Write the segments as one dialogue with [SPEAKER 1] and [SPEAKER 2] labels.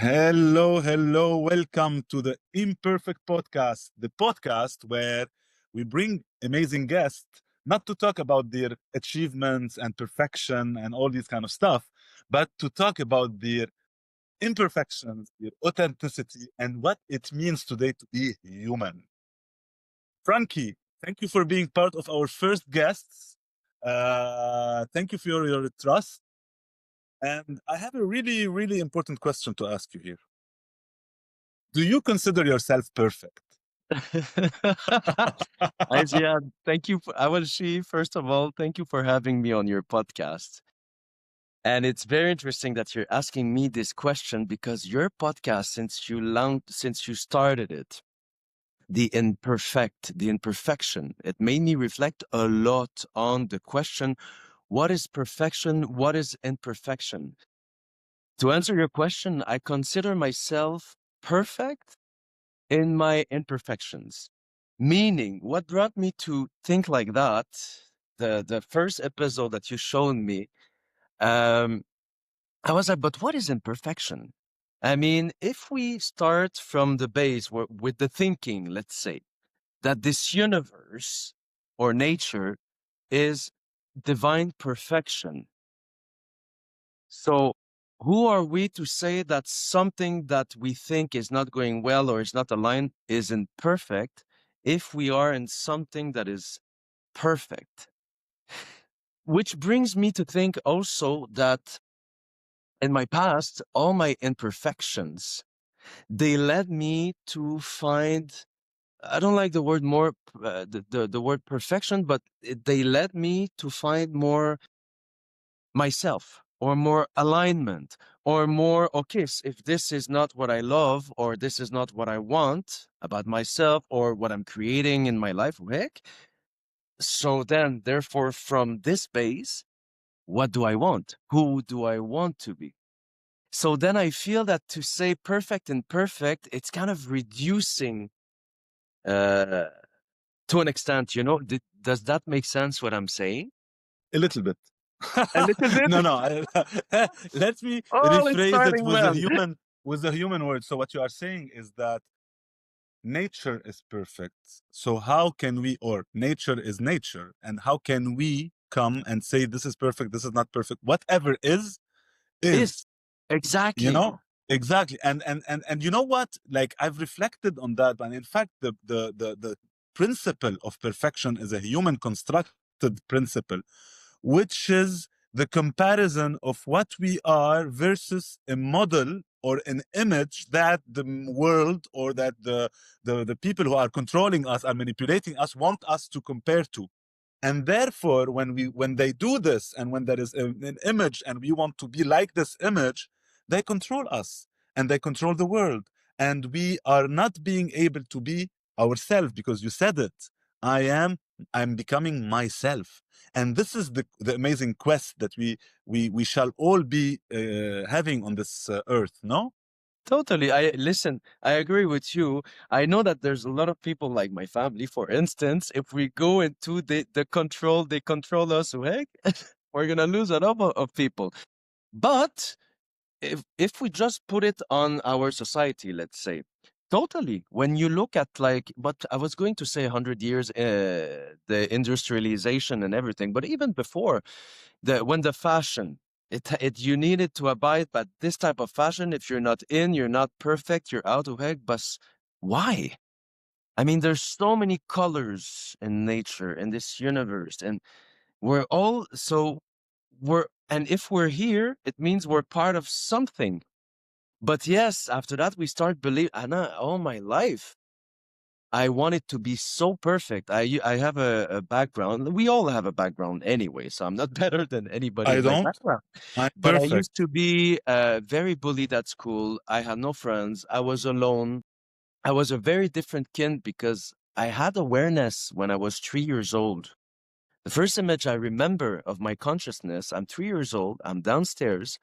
[SPEAKER 1] Hello, hello. Welcome to the Imperfect Podcast, the podcast where we bring amazing guests not to talk about their achievements and perfection and all these kind of stuff, but to talk about their imperfections, their authenticity, and what it means today to be human. Franky, thank you for being part of our first guests. Thank you for your trust. And I have a really, really important question to ask you here. Do you consider yourself perfect?
[SPEAKER 2] Yeah, thank you. First of all, thank you for having me on your podcast. And it's very interesting that you're asking me this question because your podcast, since you started it, the imperfection, it made me reflect a lot on the question, what is perfection? What is imperfection? To answer your question, I consider myself perfect in my imperfections. Meaning, what brought me to think like that, the first episode that you showed me, um, I was like, but what is imperfection? I mean, if we start from the base with the thinking, let's say, that this universe or nature is divine perfection. So who are we to say that something that we think is not going well or is not aligned isn't perfect if we are in something that is perfect? Which brings me to think also that in my past, all my imperfections, they led me to find, I don't like the word more, the word perfection, but they led me to find more myself or more alignment or more, okay, if this is not what I love or this is not what I want about myself or what I'm creating in my life, heck, so then therefore from this base, what do I want? Who do I want to be? So then I feel that to say perfect and perfect, it's kind of reducing uh, to an extent, you know. Does that make sense what I'm saying?
[SPEAKER 1] A little bit.
[SPEAKER 2] A little bit?
[SPEAKER 1] No, no. Let me
[SPEAKER 2] Oh, it's
[SPEAKER 1] rephrase it
[SPEAKER 2] starting
[SPEAKER 1] with a
[SPEAKER 2] well.
[SPEAKER 1] human word. So what you are saying is that nature is perfect. So how can we, or nature is nature, and how can we come and say this is perfect, this is not perfect? Whatever is
[SPEAKER 2] Is
[SPEAKER 1] is. You
[SPEAKER 2] exactly.
[SPEAKER 1] know exactly. And you know what, like, I've reflected on that, and in fact the principle of perfection is a human constructed principle, which is the comparison of what we are versus a model or an image that the world or that the people who are controlling us, are manipulating us, want us to compare to. And therefore when they do this, and when there is an image and we want to be like this image, they control us and they control the world, and we are not being able to be ourselves, because you said it. I'm becoming myself. And this is the amazing quest that we shall all be having on this earth, no?
[SPEAKER 2] Totally. I agree with you. I know that there's a lot of people like my family, for instance, if we go into the control, they control us, heck, we're gonna lose a lot of people. But if we just put it on our society, let's say, totally. When you look at, like, but I was going to say 100 years, the industrialization and everything, but even before, when the fashion, it you needed to abide by this type of fashion. If you're not in, you're not perfect, you're out of heck. But why? I mean, there's so many colors in nature, in this universe, and we're all so and if we're here, it means we're part of something. But yes, after that, we start believe. Anna, all my life, I want it to be so perfect. I have a background. We all have a background anyway, so I'm not better than anybody
[SPEAKER 1] I
[SPEAKER 2] in my
[SPEAKER 1] don't.
[SPEAKER 2] background.
[SPEAKER 1] I'm
[SPEAKER 2] But I used
[SPEAKER 1] perfect.
[SPEAKER 2] to be very bullied at school. I had no friends. I was alone. I was a very different kid because I had awareness when I was 3 years old. The first image I remember of my consciousness, I'm 3 years old, I'm downstairs,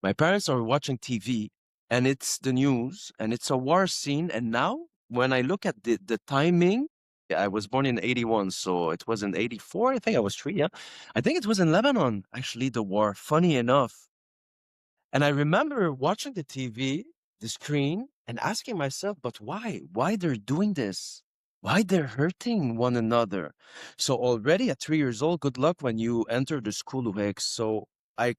[SPEAKER 2] my parents are watching TV, and it's the news, and it's a war scene. And now, when I look at the timing, I was born in 81, so it was in 84. I think I was 3, yeah. I think it was in Lebanon, actually, the war, funny enough. And I remember watching the TV, the screen and asking myself, but why? Why they're doing this? Why they're hurting one another? So already at 3 years old, good luck when you enter the school, Rex. So I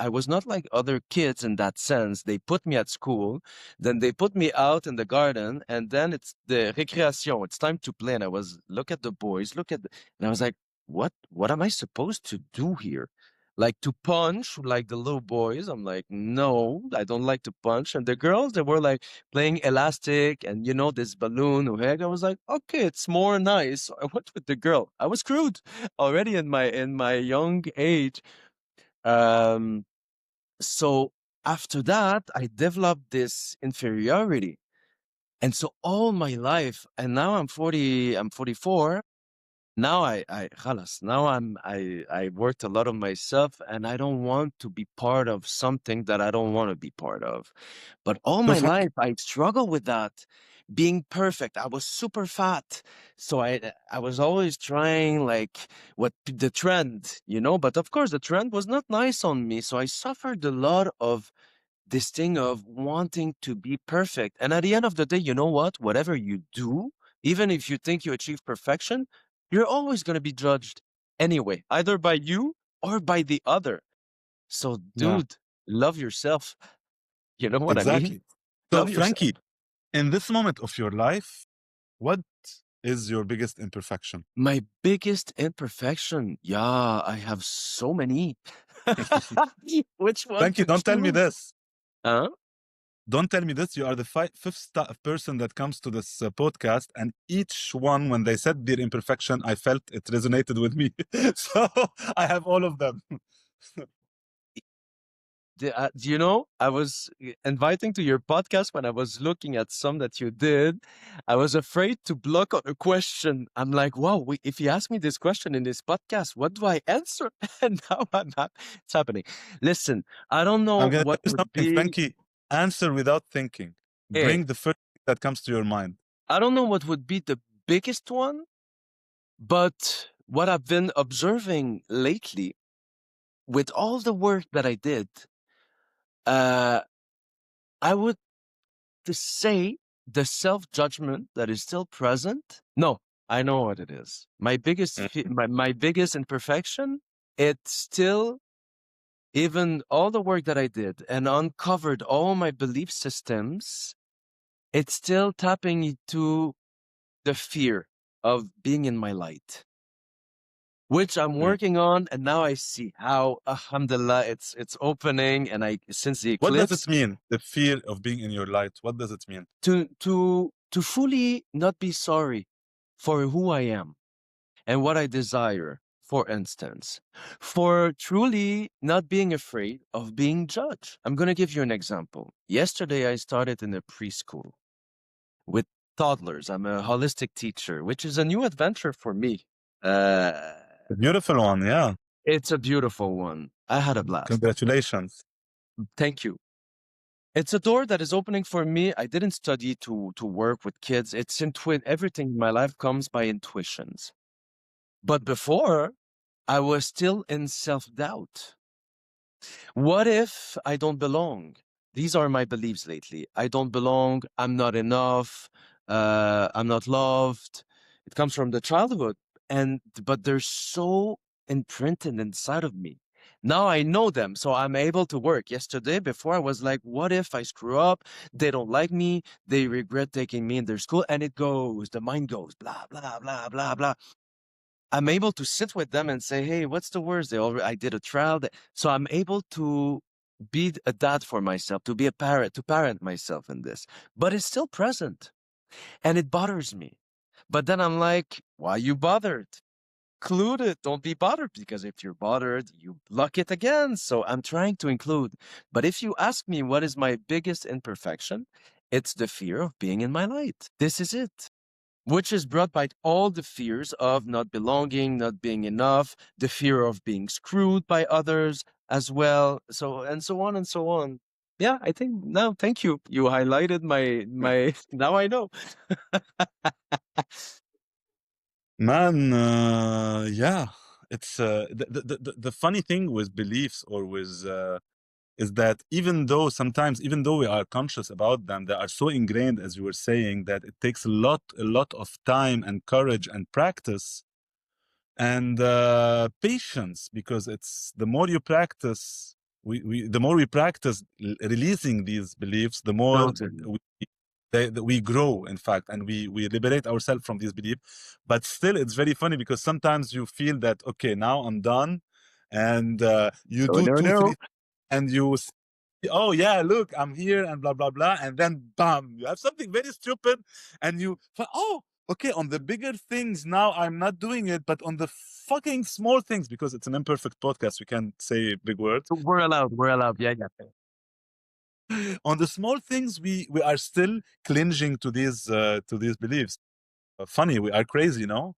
[SPEAKER 2] was not like other kids in that sense. They put me at school, then they put me out in the garden, and then it's the recreation. It's time to play. And I was, look at the boys, and I was like, what am I supposed to do here? Like to punch like the little boys. I'm like, no, I don't like to punch. And the girls, they were like playing elastic and this balloon. I was like, okay, it's more nice. So I went with the girl. I was screwed already in my young age. Um, so after that, I developed this inferiority. And so all my life, and now I'm 40, I'm 44. Now خلاص, now I worked a lot on myself and I don't want to be part of something that I don't want to be part of. But all
[SPEAKER 1] So
[SPEAKER 2] my
[SPEAKER 1] Frank,
[SPEAKER 2] life I struggle with that, being perfect. I was super fat. So I was always trying like the trend, but of course the trend was not nice on me. So I suffered a lot of this thing of wanting to be perfect. And at the end of the day, you know what? Whatever you do, even if you think you achieve perfection, you're always going to be judged anyway, either by you or by the other. So,
[SPEAKER 1] yeah,
[SPEAKER 2] dude, love yourself. You know what I mean?
[SPEAKER 1] exactly. So
[SPEAKER 2] Love yourself.
[SPEAKER 1] Frankie, in this moment of your life, what is your biggest imperfection?
[SPEAKER 2] My biggest imperfection. Yeah, I have so many. Which one
[SPEAKER 1] Frankie,
[SPEAKER 2] to
[SPEAKER 1] don't tell me
[SPEAKER 2] choose?
[SPEAKER 1] this.
[SPEAKER 2] Huh?
[SPEAKER 1] Don't tell me this. You are the fifth person that comes to this podcast, and each one, when they said their imperfection, I felt it resonated with me. So I have all of them.
[SPEAKER 2] Do you know, I was inviting to your podcast when I was looking at some that you did. I was afraid to block on a question. I'm like, wow, if you ask me this question in this podcast, what do I answer? And now it's happening. Listen, I don't
[SPEAKER 1] I'm
[SPEAKER 2] know
[SPEAKER 1] going to tell
[SPEAKER 2] what
[SPEAKER 1] you
[SPEAKER 2] would
[SPEAKER 1] something,
[SPEAKER 2] be,
[SPEAKER 1] Frankie. Answer without thinking.
[SPEAKER 2] hey,
[SPEAKER 1] Bring the first thing that comes to your mind.
[SPEAKER 2] I don't know what would be the biggest one, but what I've been observing lately with all the work that I did, uh, I would to say the self-judgment that is still present. No, I know what it is. My biggest
[SPEAKER 1] Mhm.
[SPEAKER 2] my biggest imperfection, it's still, even all the work that I did and uncovered all my belief systems, it's still tapping into the fear of being in my light, which I'm
[SPEAKER 1] Mm.
[SPEAKER 2] working on. And now I see how, alhamdulillah, it's opening. And since the
[SPEAKER 1] What does
[SPEAKER 2] eclipse,
[SPEAKER 1] it mean? The fear of being in your light. What does it mean?
[SPEAKER 2] to fully not be sorry for who I am and what I desire, for instance, for truly not being afraid of being judged. I'm going to give you an example. Yesterday, I started in a preschool with toddlers. I'm a holistic teacher, which is a new adventure for me. Uh,
[SPEAKER 1] A beautiful one, yeah.
[SPEAKER 2] it's a beautiful one. I had a blast.
[SPEAKER 1] Congratulations.
[SPEAKER 2] Thank you. It's a door that is opening for me. I didn't study to work with kids. It's everything in my life comes by intuitions. But before, I was still in self-doubt. What if I don't belong? These are my beliefs lately. I don't belong. I'm not enough. I'm not loved. It comes from the childhood, but they're so imprinted inside of me. Now I know them, so I'm able to work. Yesterday, before I was like, what if I screw up? They don't like me. They regret taking me in their school, and the mind goes, blah, blah, blah, blah, blah. I'm able to sit with them and say, "Hey, what's the worst?" I did a trial, so I'm able to be a dad for myself, to be a parent, to parent myself in this. But it's still present, and it bothers me. But then I'm like, "Why you bothered? Include it. Don't be bothered, because if you're bothered, you block it again." So I'm trying to include. But if you ask me what is my biggest imperfection, it's the fear of being in my light. This is it, which is brought by all the fears of not belonging, not being enough, the fear of being screwed by others as well, so and so on and so on. Yeah, I think now, thank you. You highlighted my now I know.
[SPEAKER 1] Man, yeah. It's the funny thing with beliefs or with is that even though we are conscious about them, they are so ingrained, as you were saying, that it takes a lot of time and courage and practice and patience, because it's the more you practice, the more we practice releasing these beliefs, the more
[SPEAKER 2] Totally.
[SPEAKER 1] we grow, in fact, and we liberate ourselves from these beliefs. But still, it's very funny because sometimes you feel that, okay, now I'm done, and you
[SPEAKER 2] Oh,
[SPEAKER 1] do
[SPEAKER 2] no,
[SPEAKER 1] two,
[SPEAKER 2] no.
[SPEAKER 1] three, and oh yeah, look, I'm here, and blah blah blah, and then bam, you have something very stupid, and oh, okay, on the bigger things now I'm not doing it, but on the fucking small things, because it's an imperfect podcast, we can't say big words.
[SPEAKER 2] We're allowed. We're allowed. Yeah, yeah.
[SPEAKER 1] On the small things, we are still clinging to these beliefs. Funny, we are crazy, no?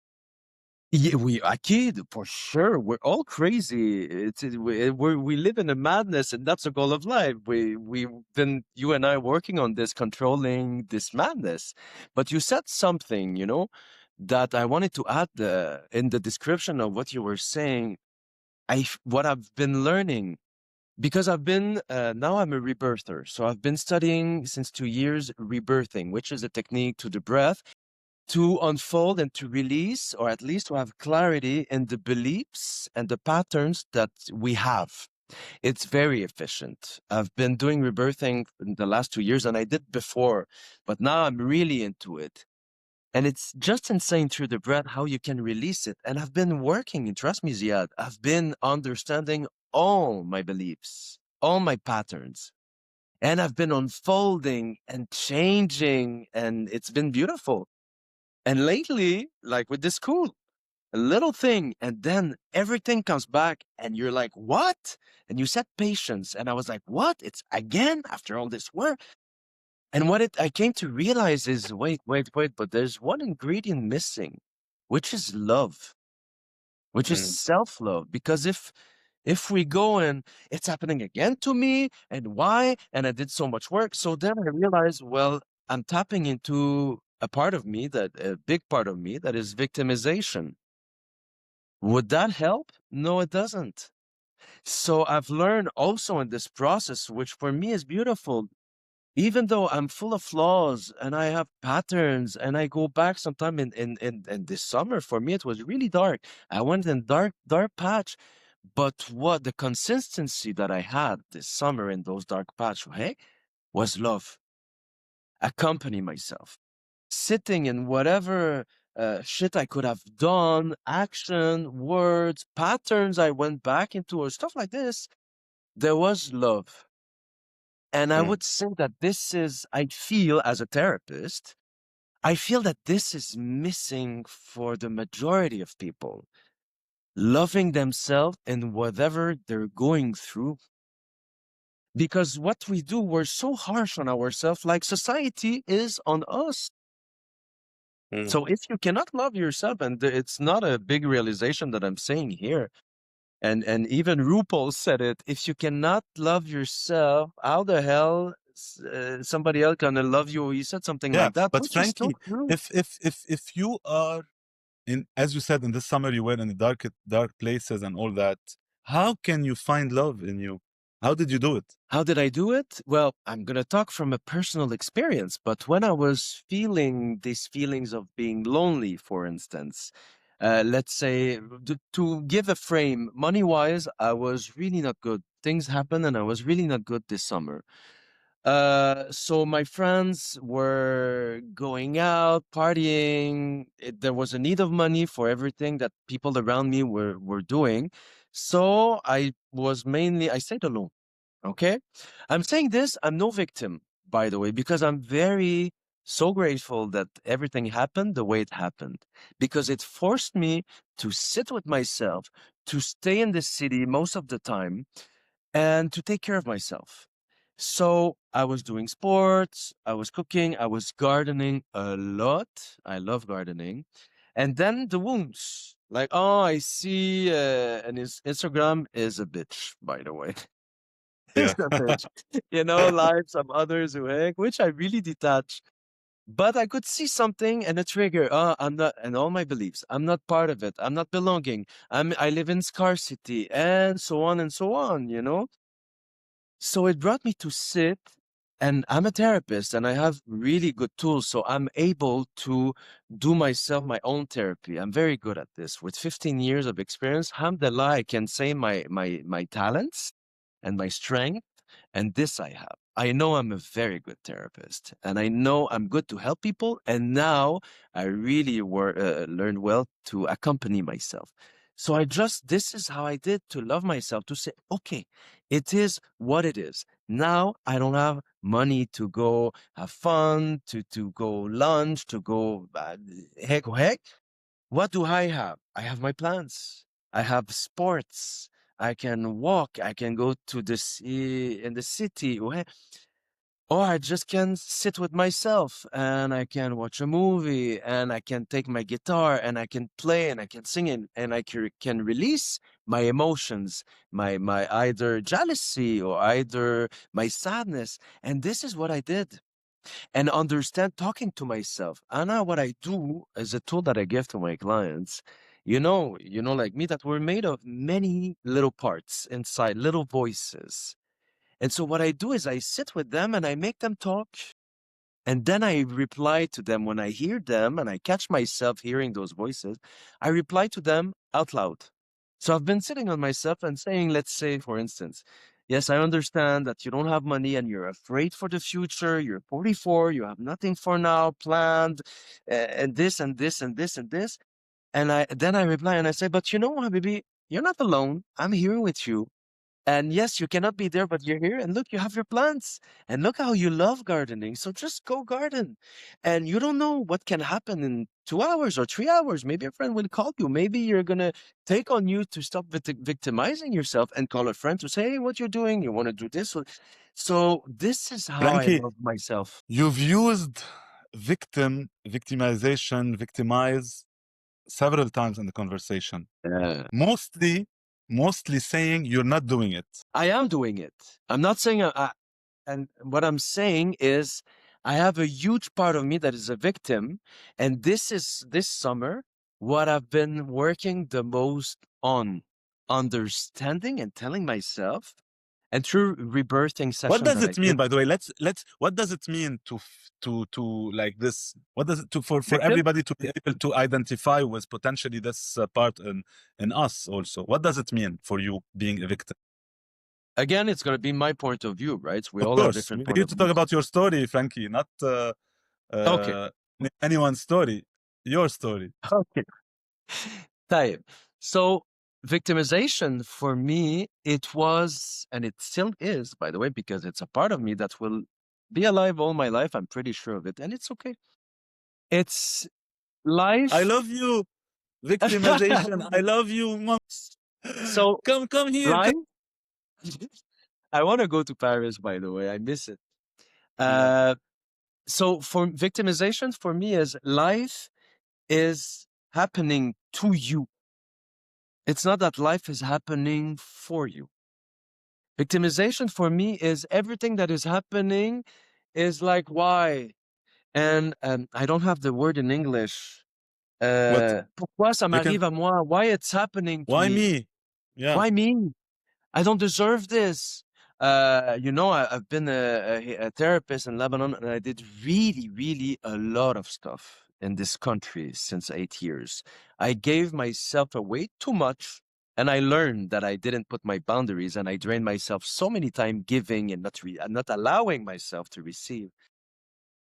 [SPEAKER 2] Yeah, I kid for sure. We're all crazy. We live in a madness, and that's the goal of life. We've been, you and I, working on this, controlling this madness. But you said something, that I wanted to add in the description of what you were saying. What I've been learning, because I've been now I'm a rebirther, so I've been studying since 2 years rebirthing, which is a technique to the breath to unfold and to release, or at least to have clarity in the beliefs and the patterns that we have. It's very efficient. I've been doing rebirthing in the last 2 years, and I did before, but now I'm really into it. And it's just insane through the breath how you can release it. And I've been working, and trust me, Ziad, I've been understanding all my beliefs, all my patterns. And I've been unfolding and changing, and it's been beautiful. And lately, like with this school, a little thing, and then everything comes back, and you're like, what? And you said patience. And I was like, what? It's again after all this work. And what I came to realize is wait, but there's one ingredient missing, which is love, which is
[SPEAKER 1] Mm.
[SPEAKER 2] self-love. Because if we go and it's happening again to me, and why? And I did so much work. So then I realized, well, I'm tapping into a part of me, that a big part of me, that is victimization. Would that help? No, it doesn't. So I've learned also in this process, which for me is beautiful, even though I'm full of flaws and I have patterns, and I go back sometime in this summer, for me, it was really dark. I went in dark patch. But what the consistency that I had this summer in those dark patch, hey, was love. Accompany myself, sitting in whatever shit I could have done, action, words, patterns I went back into, or stuff like this. There was love. And I
[SPEAKER 1] Mm.
[SPEAKER 2] would say that I feel as a therapist, I feel that this is missing for the majority of people. Loving themselves in whatever they're going through. Because what we do, we're so harsh on ourselves, like society is on us.
[SPEAKER 1] Mm.
[SPEAKER 2] So if you cannot love yourself, and it's not a big realization that I'm saying here, and even RuPaul said it, if you cannot love yourself, how the hell somebody else gonna love you? He said something
[SPEAKER 1] Yeah,
[SPEAKER 2] like that,
[SPEAKER 1] but
[SPEAKER 2] which is so
[SPEAKER 1] Frankie,
[SPEAKER 2] true.
[SPEAKER 1] if you are in, as you said, in this summer you were in the dark places and all that, how can you find love in you? How did you do it?
[SPEAKER 2] How did I do it? Well, I'm going to talk from a personal experience, but when I was feeling these feelings of being lonely, for instance, let's say to give a frame, money wise, I was really not good. Things happened and I was really not good this summer. So my friends were going out, partying. There was a need of money for everything that people around me were doing. So I stayed alone. Okay. I'm saying this, I'm no victim, by the way, because I'm very so grateful that everything happened the way it happened, because it forced me to sit with myself, to stay in the city most of the time, and to take care of myself. So I was doing sports, I was cooking, I was gardening a lot. I love gardening. And then the wounds, like, oh, I see, and his Instagram is a bitch, by the way.
[SPEAKER 1] Yeah.
[SPEAKER 2] It's a bitch. Like some others who hang, which I really detach. But I could see something and a trigger. I'm not, and all my beliefs. I'm not part of it. I'm not belonging. I live in scarcity, and so on and so on. So it brought me to sit, and I'm a therapist and I have really good tools. So I'm able to do myself my own therapy. I'm very good at this. With 15 years of experience, alhamdulillah, I can say my talents and my strength, and this I have. I know I'm a very good therapist and I know I'm good to help people. And now I really learned well to accompany myself. So this is how I did to love myself, to say, okay, it is what it is. Now I don't have money to go have fun, to go lunch, to go heck. What do I have? I have my plans. I have sports. I can walk. I can go to the sea in the city. Or I just can sit with myself and I can watch a movie and I can take my guitar and I can play and I can sing and I can release my emotions, my either jealousy or either my sadness. And this is what I did. And understand talking to myself. And now what I do is a tool that I give to my clients. Like me, that we're made of many little parts inside, little voices. And so what I do is I sit with them and I make them talk. And then I reply to them when I hear them and I catch myself hearing those voices. I reply to them out loud. So I've been sitting on myself and saying, let's say, for instance, yes, I understand that you don't have money and you're afraid for the future. You're 44, you have nothing for now planned, and this and this and this and this. And then I reply and I say, but you know, Habibi, you're not alone. I'm here with you. And yes, you cannot be there, but you're here. And look, you have your plants. And look how you love gardening. So just go garden. And you don't know what can happen in 2 hours or 3 hours. Maybe a friend will call you. Maybe you're going to take on you to stop victimizing yourself and call a friend to say, hey, what you're doing? You want to do this? So this is how I
[SPEAKER 1] Franky,
[SPEAKER 2] love myself.
[SPEAKER 1] you've used victimization, victimize several times in the conversation.
[SPEAKER 2] Yeah.
[SPEAKER 1] Mostly saying you're not doing it.
[SPEAKER 2] I am doing it. I'm not saying and what I'm saying is I have a huge part of me that is a victim. And this is this summer what I've been working the most on understanding and telling myself. And through rebirthing
[SPEAKER 1] What
[SPEAKER 2] session
[SPEAKER 1] does
[SPEAKER 2] that I
[SPEAKER 1] it mean,
[SPEAKER 2] did,
[SPEAKER 1] by the way? What does it mean to like this? What does it for
[SPEAKER 2] victim,
[SPEAKER 1] everybody to be able to identify with potentially this part in us also? What does it mean for you being a victim?
[SPEAKER 2] again, it's going to be my point of view, right? We
[SPEAKER 1] Of
[SPEAKER 2] all have
[SPEAKER 1] course,
[SPEAKER 2] different
[SPEAKER 1] we're
[SPEAKER 2] point
[SPEAKER 1] here
[SPEAKER 2] of
[SPEAKER 1] to talk
[SPEAKER 2] views.
[SPEAKER 1] about your story, Frankie, not
[SPEAKER 2] Okay.
[SPEAKER 1] uh, anyone's story. Your story.
[SPEAKER 2] Okay. طيب. So victimization for me, it was, and it still is, by the way, because it's a part of me that will be alive all my life. I'm pretty sure of it. And it's okay. It's
[SPEAKER 1] I
[SPEAKER 2] life.
[SPEAKER 1] love you. Victimization. I love you, mom.
[SPEAKER 2] So
[SPEAKER 1] Come here.
[SPEAKER 2] life,
[SPEAKER 1] Come.
[SPEAKER 2] I want to go to Paris, by the way. I miss it.
[SPEAKER 1] Yeah.
[SPEAKER 2] Uh, so for victimization for me is life is happening to you. It's not that life is happening for you. Victimization for me is everything that is happening is like, why? And I don't have the word in English.
[SPEAKER 1] What
[SPEAKER 2] Pourquoi ça
[SPEAKER 1] you can?
[SPEAKER 2] m'arrive à moi? Why it's happening to
[SPEAKER 1] Why
[SPEAKER 2] me?
[SPEAKER 1] me? Yeah.
[SPEAKER 2] Why me? I don't deserve this. I've been a therapist in Lebanon, and I did really, really a lot of stuff in this country since 8 years. I gave myself away too much, and I learned that I didn't put my boundaries, and I drained myself so many times giving and not allowing myself to receive.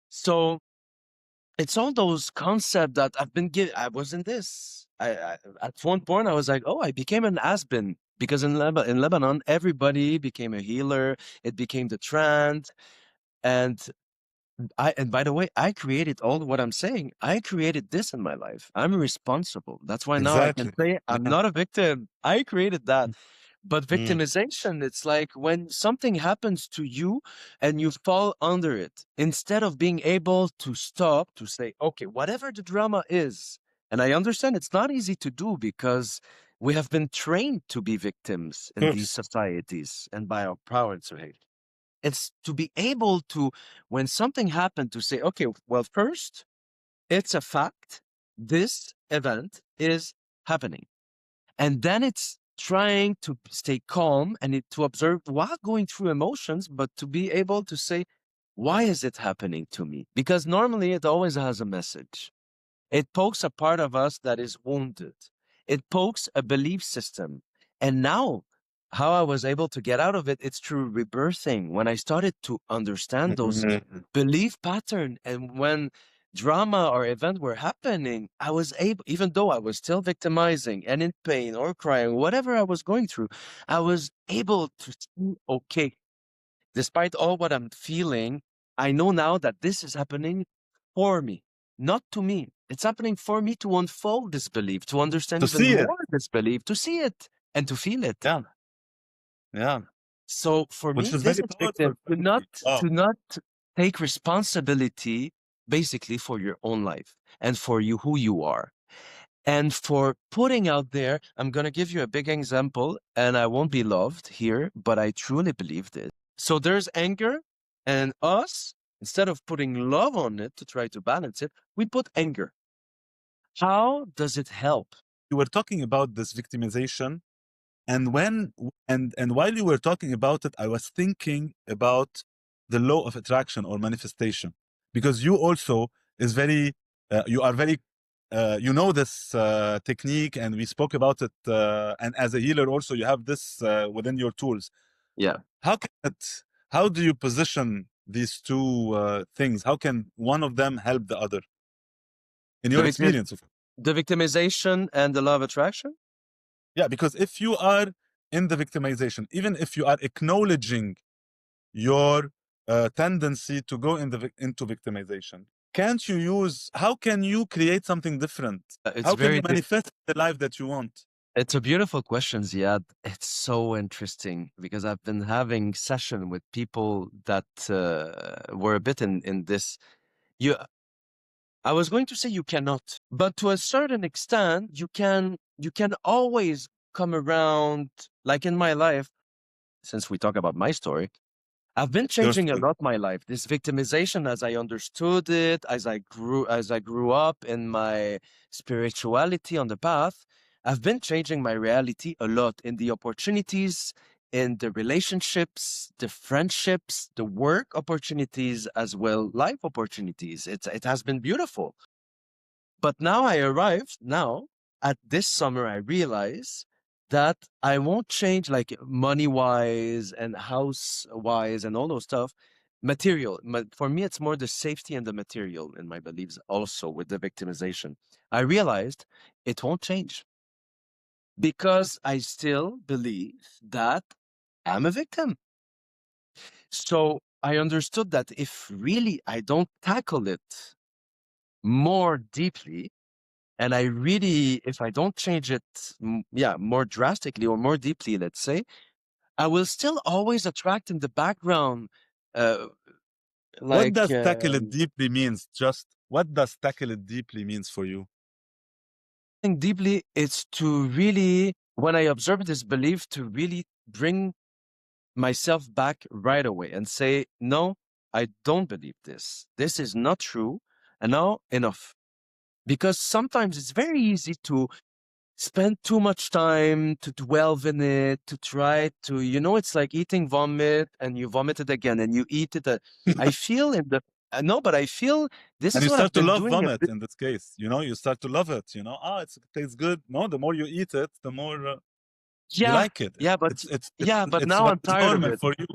[SPEAKER 2] So it's all those concepts that I've been given. I was in this. At one point I was like, oh, I became an has-been because in Lebanon everybody became a healer. It became the trend, and and by the way, I created all what I'm saying. I created this in my life. I'm responsible. That's why now I can
[SPEAKER 1] Exactly.
[SPEAKER 2] say I'm
[SPEAKER 1] Yeah.
[SPEAKER 2] not a victim. I created that. But
[SPEAKER 1] Mm.
[SPEAKER 2] victimization, it's like when something happens to you and you fall under it, instead of being able to stop to say, okay, whatever the drama is, and I understand it's not easy to do because we have been trained to be victims
[SPEAKER 1] Of
[SPEAKER 2] in these
[SPEAKER 1] course.
[SPEAKER 2] societies and by our parents. It's to be able to, when something happened, to say, okay, well, first, it's a fact. This event is happening. And then it's trying to stay calm and to observe while going through emotions, but to be able to say, why is it happening to me? Because normally it always has a message. It pokes a part of us that is wounded. It pokes a belief system. And now, how I was able to get out of it, it's through rebirthing. When I started to understand those belief pattern, and when drama or event were happening, I was able, even though I was still victimizing and in pain or crying, whatever I was going through, I was able to see, okay, despite all what I'm feeling, I know now that this is happening for me, not to me. It's happening for me to unfold this belief, to understand
[SPEAKER 1] To
[SPEAKER 2] even
[SPEAKER 1] see it.
[SPEAKER 2] more this belief, to see it and to feel it.
[SPEAKER 1] Yeah. Yeah.
[SPEAKER 2] So for
[SPEAKER 1] Which
[SPEAKER 2] me,
[SPEAKER 1] is
[SPEAKER 2] this
[SPEAKER 1] very
[SPEAKER 2] is
[SPEAKER 1] powerful.
[SPEAKER 2] victim
[SPEAKER 1] Franky. Wow.
[SPEAKER 2] to not take responsibility basically for your own life and for you who you are. And for putting out there, I'm going to give you a big example, and I won't be loved here, but I truly believe this. So there's anger, and us, instead of putting love on it to try to balance it, we put anger. How does it help?
[SPEAKER 1] You were talking about this victimization, and when and while you were talking about it, I was thinking about the law of attraction or manifestation, because you also is very you are very you know this technique, and we spoke about it, and as a healer also you have this within your tools.
[SPEAKER 2] Yeah.
[SPEAKER 1] How can it, how do you position these two things? How can one of them help the other in
[SPEAKER 2] The,
[SPEAKER 1] your
[SPEAKER 2] victim-
[SPEAKER 1] experience?
[SPEAKER 2] the victimization and the law of attraction?
[SPEAKER 1] Yeah, because if you are in the victimization, even if you are acknowledging your tendency to go into victimization, can't you use, how can you create something different?
[SPEAKER 2] It's
[SPEAKER 1] How can you
[SPEAKER 2] very
[SPEAKER 1] manifest the life that you want?
[SPEAKER 2] It's a beautiful question, Ziad. It's so interesting because I've been having session with people that were a bit in this. You, I was going to say you cannot, but to a certain extent, you can. You can always come around. Like in my life, since we talk about my story, I've been
[SPEAKER 1] Your
[SPEAKER 2] changing a
[SPEAKER 1] story.
[SPEAKER 2] lot my life. This victimization, as I understood it, as I grew up in my spirituality on the path, I've been changing my reality a lot in the opportunities, in the relationships, the friendships, the work opportunities, as well life opportunities. It has been beautiful. But now I arrived, now at this summer, I realize that I won't change like money wise and house wise and all those stuff. Material. For me, it's more the safety and the material in my beliefs, also with the victimization. I realized it won't change because I still believe that I'm a victim. So I understood that if really I don't tackle it more deeply, and I really, if I don't change it, more drastically or more deeply, let's say, I will still always attract in the background, uh,
[SPEAKER 1] What
[SPEAKER 2] like,
[SPEAKER 1] does tackle it deeply means? Just what does tackle it deeply means for you?
[SPEAKER 2] think deeply, it's to really, when I observe this belief, to really bring myself back right away and say, no, I don't believe this. This is not true. And now enough. Because sometimes it's very easy to spend too much time to dwell in it, to try to, it's like eating vomit and you vomit it again and you eat it. I feel in the, no, but I feel this
[SPEAKER 1] And
[SPEAKER 2] is
[SPEAKER 1] you
[SPEAKER 2] what I've
[SPEAKER 1] start to
[SPEAKER 2] been
[SPEAKER 1] love
[SPEAKER 2] doing a
[SPEAKER 1] vomit
[SPEAKER 2] bit.
[SPEAKER 1] in this case, you know, you start to love it, you know, ah, it tastes good. No, the more you eat it, the more you
[SPEAKER 2] Yeah,
[SPEAKER 1] like it.
[SPEAKER 2] yeah, but
[SPEAKER 1] It's
[SPEAKER 2] but
[SPEAKER 1] it's
[SPEAKER 2] now
[SPEAKER 1] what
[SPEAKER 2] I'm
[SPEAKER 1] is
[SPEAKER 2] tired of
[SPEAKER 1] normal
[SPEAKER 2] it.
[SPEAKER 1] for you.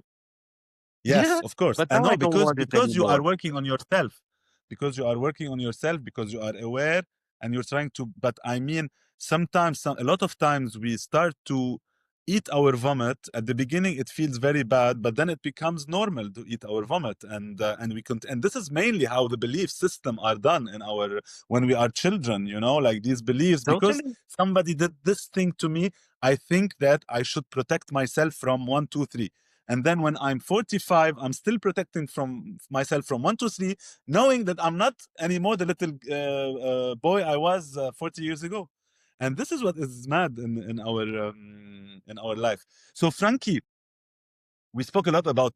[SPEAKER 1] Yes,
[SPEAKER 2] Yeah,
[SPEAKER 1] of course.
[SPEAKER 2] but
[SPEAKER 1] And
[SPEAKER 2] now
[SPEAKER 1] no,
[SPEAKER 2] I don't
[SPEAKER 1] because
[SPEAKER 2] want it
[SPEAKER 1] because you are
[SPEAKER 2] anymore.
[SPEAKER 1] working on yourself, because you are working on yourself, because you are aware and you're trying to. But I mean, sometimes, a lot of times, we start to eat our vomit. At the beginning, it feels very bad, but then it becomes normal to eat our vomit, and we can. And this is mainly how the belief system are done in our when we are children. You know, like these beliefs, because
[SPEAKER 2] Totally.
[SPEAKER 1] somebody did this thing to me. I think that I should protect myself from one, two, three. And then when I'm 45, I'm still protecting from myself from one to three, knowing that I'm not anymore the little boy I was 40 years ago. And this is what is mad in our life. So, Frankie, we spoke a lot about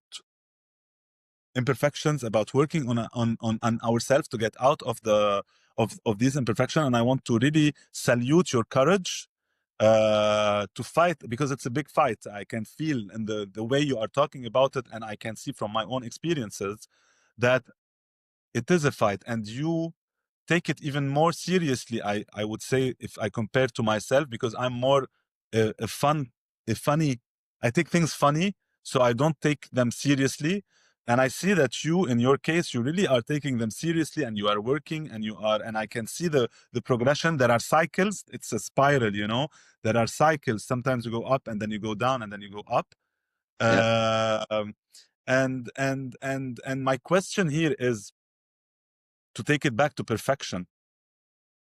[SPEAKER 1] imperfections, about working on ourselves to get out of the of these imperfections. And I want to really salute your courage to fight, because it's a big fight. I can feel in the way you are talking about it, and I can see from my own experiences that it is a fight, and you take it even more seriously. I would say, if I compare to myself, because I'm more a funny. I take things funny, so I don't take them seriously. And I see that you, in your case, you really are taking them seriously, and you are working, and you are, and I can see the progression. There are cycles. It's a spiral, you know. There are cycles. Sometimes you go up, and then you go down, and then you go up.
[SPEAKER 2] Yeah.
[SPEAKER 1] And my question here is, to take it back to perfection.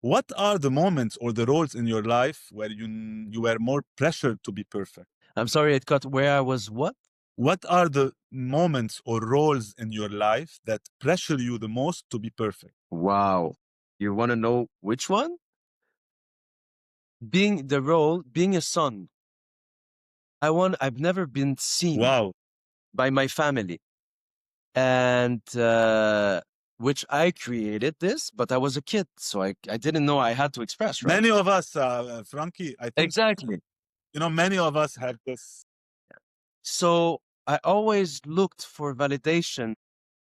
[SPEAKER 1] What are the moments or the roles in your life where you were more pressured to be perfect?
[SPEAKER 2] I'm sorry, it cut where I was what?
[SPEAKER 1] What are the moments or roles in your life that pressure you the most to be perfect?
[SPEAKER 2] Wow. You want to know which one? Being a son. I've never been seen
[SPEAKER 1] Wow.
[SPEAKER 2] by my family. And which I created this, but I was a kid, so I didn't know I had to express, right?
[SPEAKER 1] Many of us, Franky, I think,
[SPEAKER 2] Exactly.
[SPEAKER 1] you know, many of us have this.
[SPEAKER 2] So I always looked for validation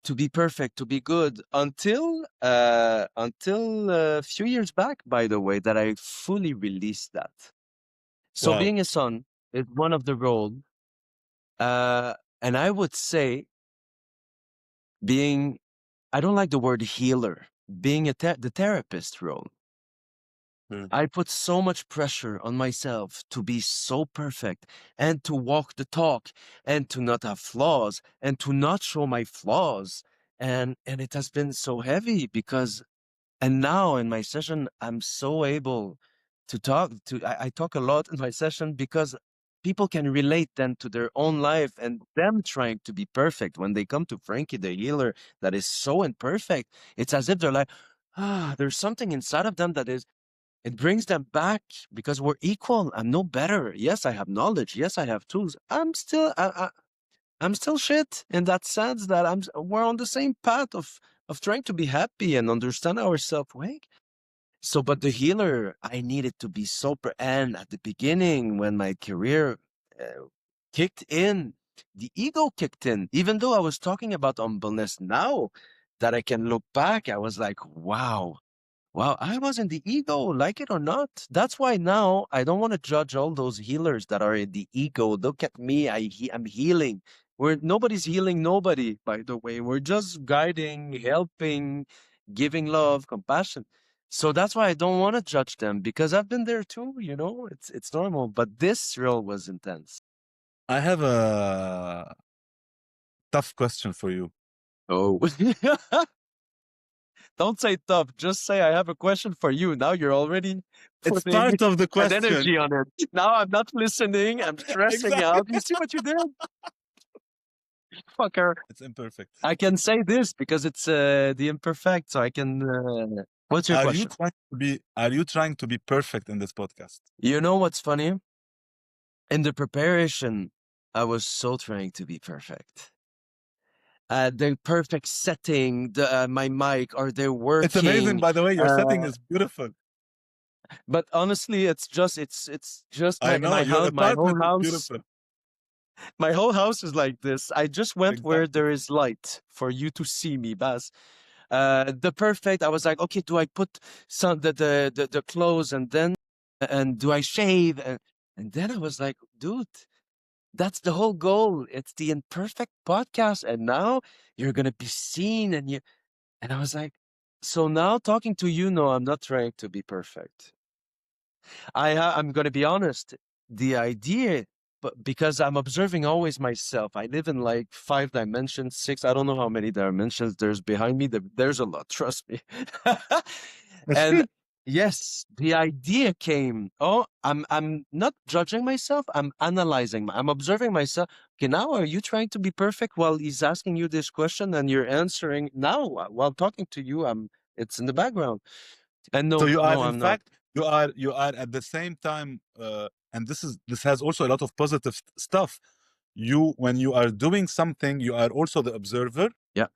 [SPEAKER 2] to be perfect, to be good, until a few years back, by the way, that I fully released that. So
[SPEAKER 1] Wow.
[SPEAKER 2] being a son is one of the roles, and I would say being, I don't like the word healer, being the therapist role. I put so much pressure on myself to be so perfect and to walk the talk and to not have flaws and to not show my flaws. And it has been so heavy because, and now in my session, I'm so able to I talk a lot in my session because people can relate then to their own life and them trying to be perfect. When they come to Franky, the healer, that is so imperfect, it's as if they're like, there's something inside of them that is, it brings them back because we're equal. I'm no better. Yes, I have knowledge. Yes, I have tools. I'm still shit in that sense that we're on the same path of trying to be happy and understand ourselves. Wait. So, but the healer, I needed to be super. And at the beginning, when my career kicked in, the ego kicked in. Even though I was talking about humbleness now, that I can look back, I was like, wow. Wow, I was in the ego, like it or not. That's why now I don't want to judge all those healers that are in the ego. Look at me, I'm healing. Nobody's healing nobody, by the way. We're just guiding, helping, giving love, compassion. So that's why I don't want to judge them because I've been there too, you know. It's normal, but this role was intense.
[SPEAKER 1] I have a tough question for you.
[SPEAKER 2] Oh. Don't say tough. Just say I have a question for you. Now you're already
[SPEAKER 1] It's
[SPEAKER 2] putting
[SPEAKER 1] part of the
[SPEAKER 2] an
[SPEAKER 1] question.
[SPEAKER 2] energy on it. Now I'm not listening. I'm stressing
[SPEAKER 1] Exactly.
[SPEAKER 2] out. You see what you did? Fucker.
[SPEAKER 1] It's imperfect.
[SPEAKER 2] I can say this because it's the imperfect, so I can. What's your question?
[SPEAKER 1] Are you trying to be perfect in this podcast?
[SPEAKER 2] You know what's funny? In the preparation, I was so trying to be perfect. The perfect setting, my mic, are they
[SPEAKER 1] It's amazing,
[SPEAKER 2] working?
[SPEAKER 1] by the way. Your setting
[SPEAKER 2] Uh,
[SPEAKER 1] is beautiful.
[SPEAKER 2] but honestly, it's just
[SPEAKER 1] I know
[SPEAKER 2] my
[SPEAKER 1] your
[SPEAKER 2] house, my whole
[SPEAKER 1] apartment is
[SPEAKER 2] house.
[SPEAKER 1] beautiful.
[SPEAKER 2] My whole house is like this. I just went where
[SPEAKER 1] Exactly.
[SPEAKER 2] there is light for you to see me, Baz. The perfect. I was like, okay, do I put some the clothes and do I shave and then I was like, dude, that's the whole goal. It's the imperfect podcast, and now you're gonna be seen and I was like, so now talking to you, no, I'm not trying to be perfect. I'm going to be honest. The idea, but because I'm observing always myself, I live in like 5 dimensions, six. I don't know how many dimensions there's behind me. There's a lot. Trust me. And yes, the idea came. Oh, I'm not judging myself. I'm analyzing. I'm observing myself. Okay, now are you trying to be perfect while he's asking you this question and you're answering now while talking to you? It's in the background. And
[SPEAKER 1] So
[SPEAKER 2] no,
[SPEAKER 1] you are,
[SPEAKER 2] no,
[SPEAKER 1] in
[SPEAKER 2] I'm not.
[SPEAKER 1] fact, you are at the same time, and this has also a lot of positive stuff. You, when you are doing something, you are also the observer
[SPEAKER 2] Yeah,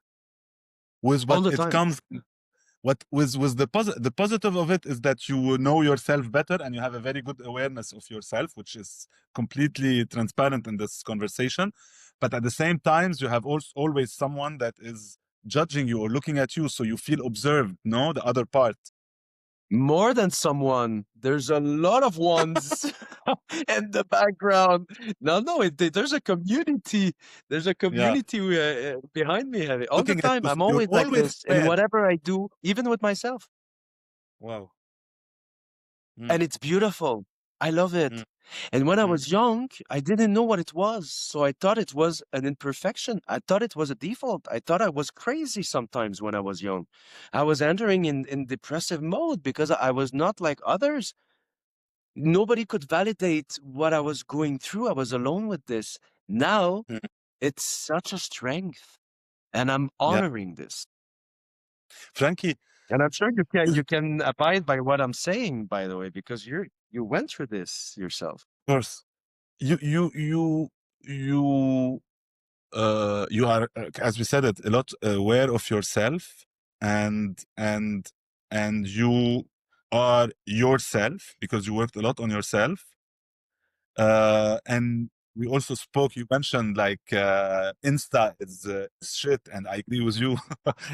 [SPEAKER 1] with
[SPEAKER 2] all
[SPEAKER 1] what
[SPEAKER 2] the
[SPEAKER 1] it
[SPEAKER 2] time.
[SPEAKER 1] comes what was the positive of it is that you will know yourself better and you have a very good awareness of yourself, which is completely transparent in this conversation. But at the same times, you have also always someone that is judging you or looking at you, so you feel observed. No, the other part.
[SPEAKER 2] More than someone. There's a lot of ones in the background. No, there's a community. There's a
[SPEAKER 1] Yeah,
[SPEAKER 2] community behind me all the
[SPEAKER 1] looking at
[SPEAKER 2] time.
[SPEAKER 1] you.
[SPEAKER 2] I'm
[SPEAKER 1] You're
[SPEAKER 2] always like
[SPEAKER 1] always
[SPEAKER 2] this in
[SPEAKER 1] aware.
[SPEAKER 2] whatever I do, even with myself.
[SPEAKER 1] Wow. Mm,
[SPEAKER 2] And it's beautiful. I love
[SPEAKER 1] mm,
[SPEAKER 2] it. And when I
[SPEAKER 1] mm,
[SPEAKER 2] was young, I didn't know what it was. So I thought it was an imperfection. I thought it was a default. I thought I was crazy sometimes when I was young. I was entering in depressive mode because I was not like others. Nobody could validate what I was going through. I was alone with this. Now
[SPEAKER 1] mm.
[SPEAKER 2] it's such a strength, and I'm
[SPEAKER 1] Yeah,
[SPEAKER 2] honoring this.
[SPEAKER 1] Frankie.
[SPEAKER 2] And I'm sure you can
[SPEAKER 1] Of
[SPEAKER 2] you can abide by what I'm saying, by the way, because you went through this yourself.
[SPEAKER 1] course, you you are, as we said it, a lot aware of yourself, and and you are yourself because you worked a lot on yourself. And we also spoke. You mentioned like Insta is shit, and I agree with you,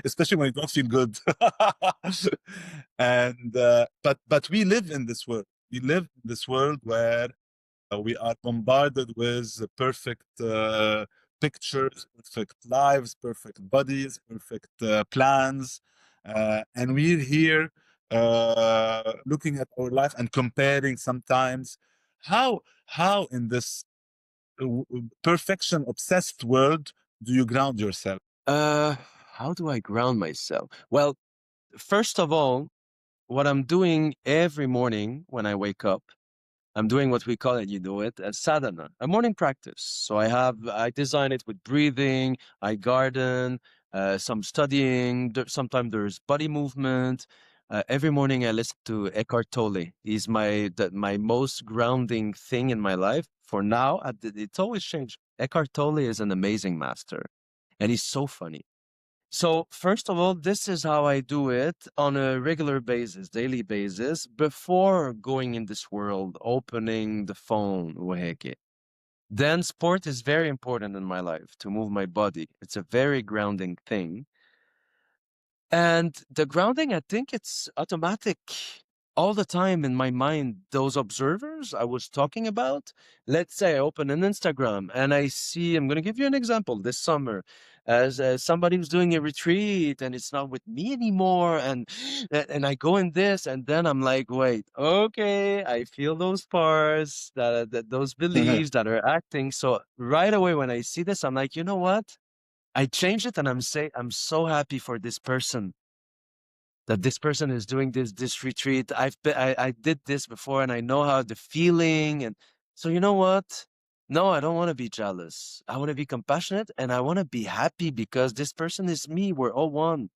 [SPEAKER 1] especially when you don't feel good. And but we live in this world. We live in this world where we are bombarded with perfect pictures, perfect lives, perfect bodies, perfect plans. And we're here looking at our life and comparing sometimes. How in this perfection obsessed world do you ground yourself?
[SPEAKER 2] Uh, how do I ground myself? Well, first of all, what I'm doing every morning when I wake up, I'm doing what we call it, you know it, a sadhana, a morning practice. So I design it with breathing, I garden, some studying, sometimes there's body movement. Every morning I listen to Eckhart Tolle. He's my most grounding thing in my life. For now, it's always changed. Eckhart Tolle is an amazing master, and he's so funny. So, first of all, this is how I do it on a regular basis, daily basis, before going in this world, opening the phone. وهيك. Then, sport is very important in my life to move my body. It's a very grounding thing. And the grounding, I think it's automatic all the time in my mind. Those observers I was talking about, let's say I open an Instagram and I see, I'm going to give you an example this summer, as somebody was doing a retreat and it's not with me anymore. And I go in this and then I'm like, wait, okay, I feel those parts, those beliefs that are acting. So right away when I see this, I'm like, you know what? I change it and I'm so happy for this person that this person is doing this retreat. I did this before and I know how the feeling. And so you know what? No, I don't want to be jealous. I want to be compassionate and I want to be happy because this person is me. We're all one.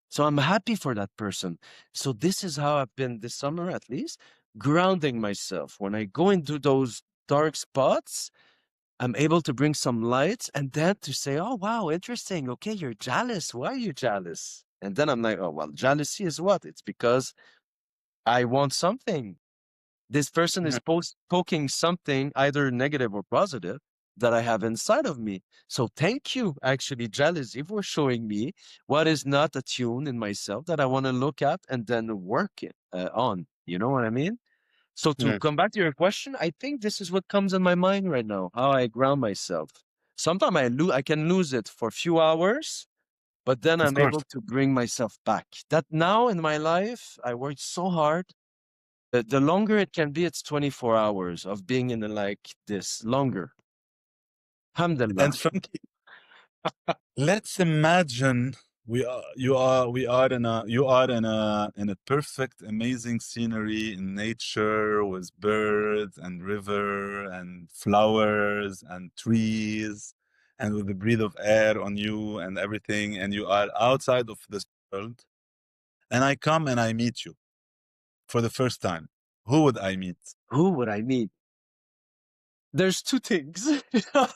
[SPEAKER 2] So I'm happy for that person. So this is how I've been this summer, at least, grounding myself. When I go into those dark spots, I'm able to bring some light and then to say, oh, wow, interesting. Okay, you're jealous. Why are you jealous? And then I'm like, oh, well, jealousy is what? It's because I want something. This person is poking something, either negative or positive, that I have inside of me. So thank you, actually, jealousy, for showing me what is not attuned in myself that I want to look at and then work it on. You know what I mean? So to
[SPEAKER 1] Yeah,
[SPEAKER 2] come back to your question, I think this is what comes in my mind right now, how I ground myself. Sometimes I can lose it for a few hours, but then
[SPEAKER 1] of
[SPEAKER 2] I'm
[SPEAKER 1] course.
[SPEAKER 2] able to bring myself back. That now in my life, I worked so hard. The longer it can be, it's 24 hours of being in like this longer.
[SPEAKER 1] And
[SPEAKER 2] Alhamdulillah.
[SPEAKER 1] Frankie, let's imagine we are in a perfect, amazing scenery in nature with birds and river and flowers and trees and with the breath of air on you and everything, and you are outside of this world, and I come and I meet you for the first time. Who would I meet?
[SPEAKER 2] Who would I meet? There's two things.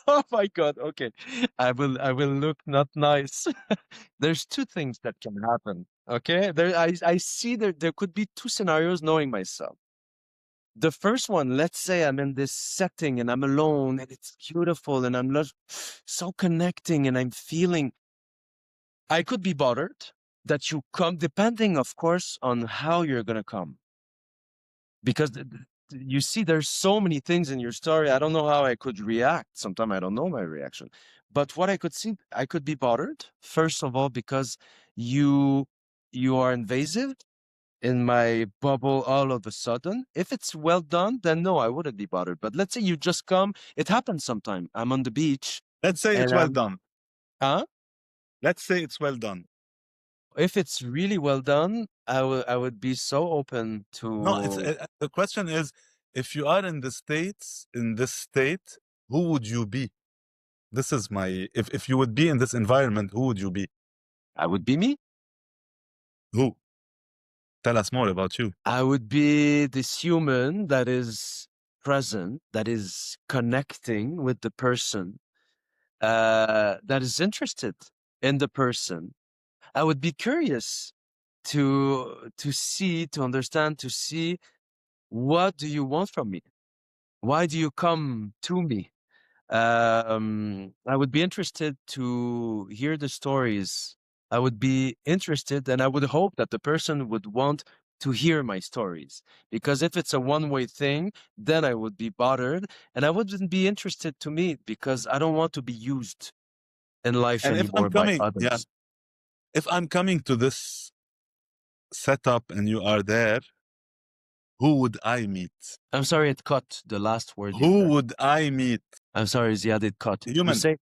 [SPEAKER 2] Oh my God. Okay. I will look not nice. There's two things that can happen. Okay. I see there could be two scenarios knowing myself. The first one, let's say I'm in this setting and I'm alone and it's beautiful and I'm so connecting and I'm feeling I could be bothered that you come, depending, of course, on how you're gonna come. Because you see, there's so many things in your story. I don't know how I could react. Sometimes I don't know my reaction. But what I could see, I could be bothered. First of all, because you you are invasive in my bubble all of a sudden. If it's well done, then no, I wouldn't be bothered. But let's say you just come. It happens sometime. I'm on the beach
[SPEAKER 1] Let's say it's
[SPEAKER 2] and
[SPEAKER 1] well done.
[SPEAKER 2] huh?
[SPEAKER 1] Let's say it's well done.
[SPEAKER 2] If it's really well done, I would be so open
[SPEAKER 1] No, it's
[SPEAKER 2] to.
[SPEAKER 1] the question is, if you are in the States, in this state, who would you be? This is my, if you would be in this environment, who would you be?
[SPEAKER 2] I would be me.
[SPEAKER 1] Who? Tell us more about you.
[SPEAKER 2] I would be this human that is present, that is connecting with the person, that is interested in the person. I would be curious to see, to understand, to see what do you want from me? Why do you come to me? I would be interested to hear the stories. I would be interested and I would hope that the person would want to hear my stories. Because if it's a one-way thing, then I would be bothered and I wouldn't be interested to meet because I don't want to be used in life
[SPEAKER 1] And if I'm
[SPEAKER 2] anymore by
[SPEAKER 1] coming, yeah,
[SPEAKER 2] others.
[SPEAKER 1] if I'm coming to this setup and you are there, who would I meet?
[SPEAKER 2] I'm sorry it cut the last word you
[SPEAKER 1] Who
[SPEAKER 2] said.
[SPEAKER 1] would I meet?
[SPEAKER 2] I'm sorry, Ziad, it cut. You
[SPEAKER 1] Human.
[SPEAKER 2] say?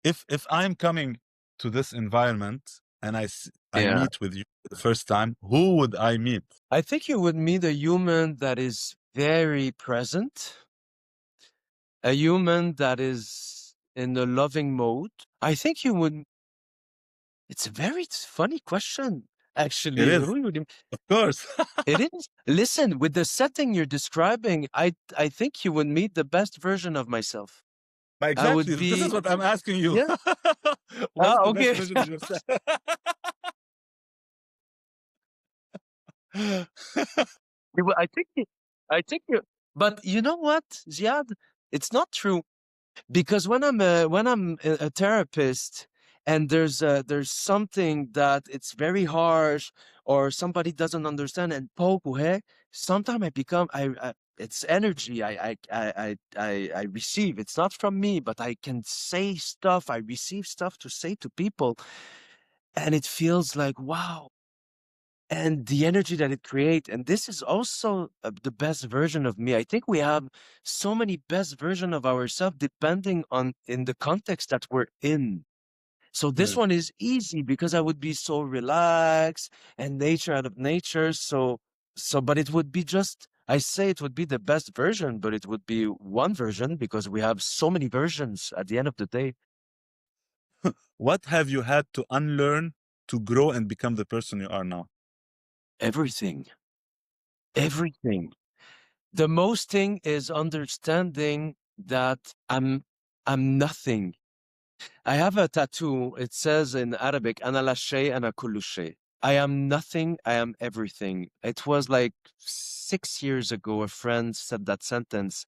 [SPEAKER 1] If I'm coming to this environment and I
[SPEAKER 2] Yeah.
[SPEAKER 1] meet with you the first time, who would I meet?
[SPEAKER 2] I think you would meet a human that is very present, a human that is in the loving mode. I think you would. It's a very funny question,
[SPEAKER 1] It
[SPEAKER 2] actually.
[SPEAKER 1] is,
[SPEAKER 2] Who would you?
[SPEAKER 1] of course.
[SPEAKER 2] It is. Listen, with the setting you're describing, I think you would meet the best version of myself. I
[SPEAKER 1] Exactly.
[SPEAKER 2] would
[SPEAKER 1] This is
[SPEAKER 2] be.
[SPEAKER 1] what I'm asking you.
[SPEAKER 2] Yeah.
[SPEAKER 1] What's the best
[SPEAKER 2] Okay.
[SPEAKER 1] version of yourself?
[SPEAKER 2] I think. I think you. But you know what, Ziad? It's not true. Because when I'm a therapist and there's something that it's very harsh or somebody doesn't understand and sometimes I become I it's energy I receive. It's not from me, but I can say stuff. I receive stuff to say to people, and it feels like wow. And the energy that it creates, and this is also the best version of me. I think we have so many best version of ourselves depending on in the context that we're in. So this
[SPEAKER 1] Yes.
[SPEAKER 2] one is easy because I would be so relaxed and nature out of nature. But it would be just, I say it would be the best version, but it would be one version because we have so many versions at the end of the day.
[SPEAKER 1] What have you had to unlearn to grow and become the person you are now?
[SPEAKER 2] Everything, everything. The most thing is understanding that I'm nothing. I have a tattoo. It says in Arabic, "Ana la shay, ana kullu shay." I am nothing. I am everything. It was like 6 years ago. A friend said that sentence,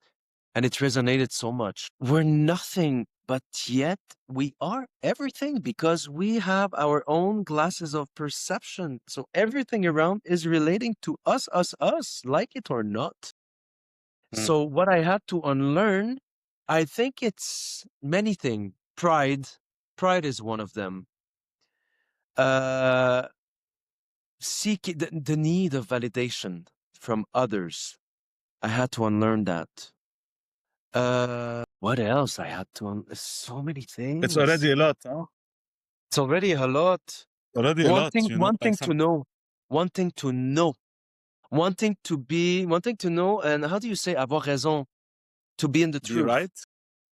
[SPEAKER 2] and it resonated so much. We're nothing, but yet we are everything because we have our own glasses of perception. So everything around is relating to us, like it or not.
[SPEAKER 1] Mm.
[SPEAKER 2] So what I had to unlearn, I think it's many things. Pride is one of them. Uh, the need of validation from others. I had to unlearn that. What else I had to so many
[SPEAKER 1] It's
[SPEAKER 2] things.
[SPEAKER 1] already a lot, huh?
[SPEAKER 2] It's already a lot.
[SPEAKER 1] Already a lot, you know, like
[SPEAKER 2] Wanting
[SPEAKER 1] some
[SPEAKER 2] to know, wanting to know, wanting to know, and how do you say avoir raison? To be in the
[SPEAKER 1] be
[SPEAKER 2] truth.
[SPEAKER 1] right,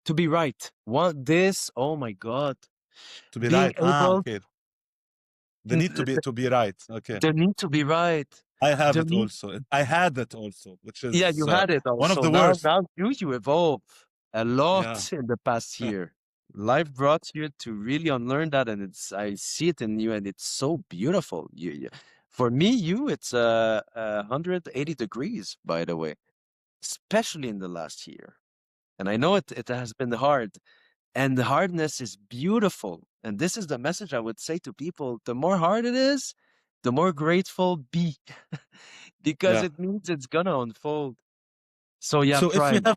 [SPEAKER 2] To be right. Want this, oh my God.
[SPEAKER 1] to be
[SPEAKER 2] Being
[SPEAKER 1] right. Ah,
[SPEAKER 2] able,
[SPEAKER 1] okay. The need to be right. Okay.
[SPEAKER 2] The need to be right.
[SPEAKER 1] I have
[SPEAKER 2] The
[SPEAKER 1] it
[SPEAKER 2] need,
[SPEAKER 1] also. I had it also, which
[SPEAKER 2] yeah,
[SPEAKER 1] is
[SPEAKER 2] you had it
[SPEAKER 1] one of
[SPEAKER 2] also.
[SPEAKER 1] the worst.
[SPEAKER 2] Now you evolve a
[SPEAKER 1] Yeah.
[SPEAKER 2] lot in the past year. Life brought you to really unlearn that, and I see it in you, and it's so beautiful. For me, it's 180 degrees, by the way, especially in the last year. And I know it has been hard, and the hardness is beautiful. And this is the message I would say to people: the more hard it is, the more grateful be, because
[SPEAKER 1] Yeah.
[SPEAKER 2] it means it's gonna unfold. So yeah,
[SPEAKER 1] So if we
[SPEAKER 2] pride.
[SPEAKER 1] have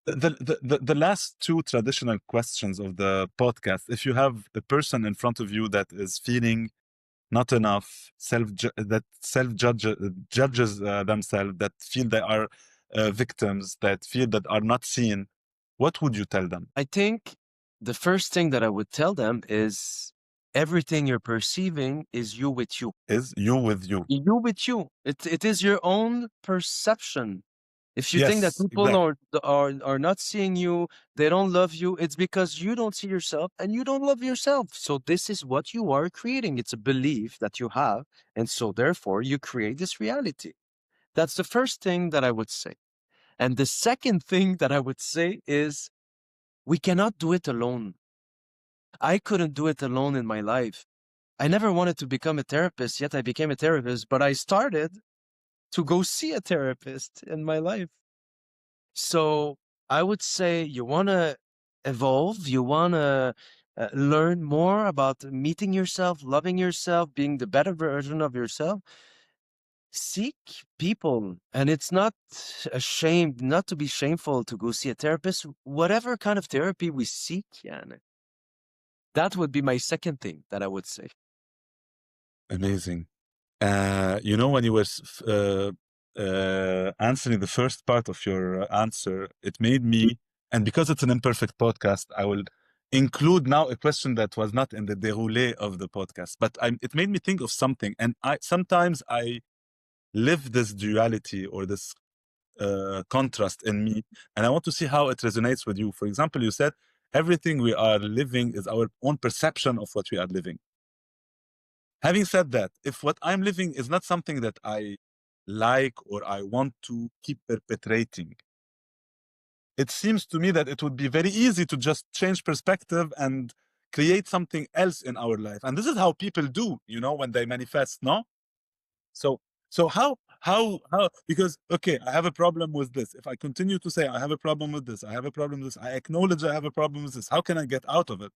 [SPEAKER 1] the last two traditional questions of the podcast, if you have a person in front of you that is feeling not enough, that self judges themselves, that feel they are victims, that feel that are not seen, what would you tell them?
[SPEAKER 2] I think the first thing that I would tell them is everything you're perceiving is you with you.
[SPEAKER 1] Is you with you.
[SPEAKER 2] You with you. It is your own perception. If you think that
[SPEAKER 1] Yes,
[SPEAKER 2] people
[SPEAKER 1] exactly.
[SPEAKER 2] are not seeing you, they don't love you, it's because you don't see yourself and you don't love yourself. So this is what you are creating. It's a belief that you have, and so therefore you create this reality. That's the first thing that I would say. And the second thing that I would say is we cannot do it alone. I couldn't do it alone in my life. I never wanted to become a therapist, yet I became a therapist, but I started to go see a therapist in my life. So I would say you want to evolve, you want to learn more about meeting yourself, loving yourself, being the better version of yourself. Seek people, and it's not a shame, not to be shameful to go see a therapist, whatever kind of therapy we seek. Yeah, that would be my second thing that I would say.
[SPEAKER 1] Amazing. When you were answering the first part of your answer, it made me, and because it's an imperfect podcast, I will include now a question that was not in the déroulé of the podcast, but it made me think of something. And sometimes I live this duality or this contrast in me, and I want to see how it resonates with you. For example, you said everything we are living is our own perception of what we are living. Having said that, if what I'm living is not something that I like or I want to keep perpetrating, it seems to me that it would be very easy to just change perspective and create something else in our life. And this is how people do, when they manifest, no? So how because okay, I have a problem with this. If I continue to say I have a problem with this, I have a problem with this, I acknowledge I have a problem with this, how can I get out of it?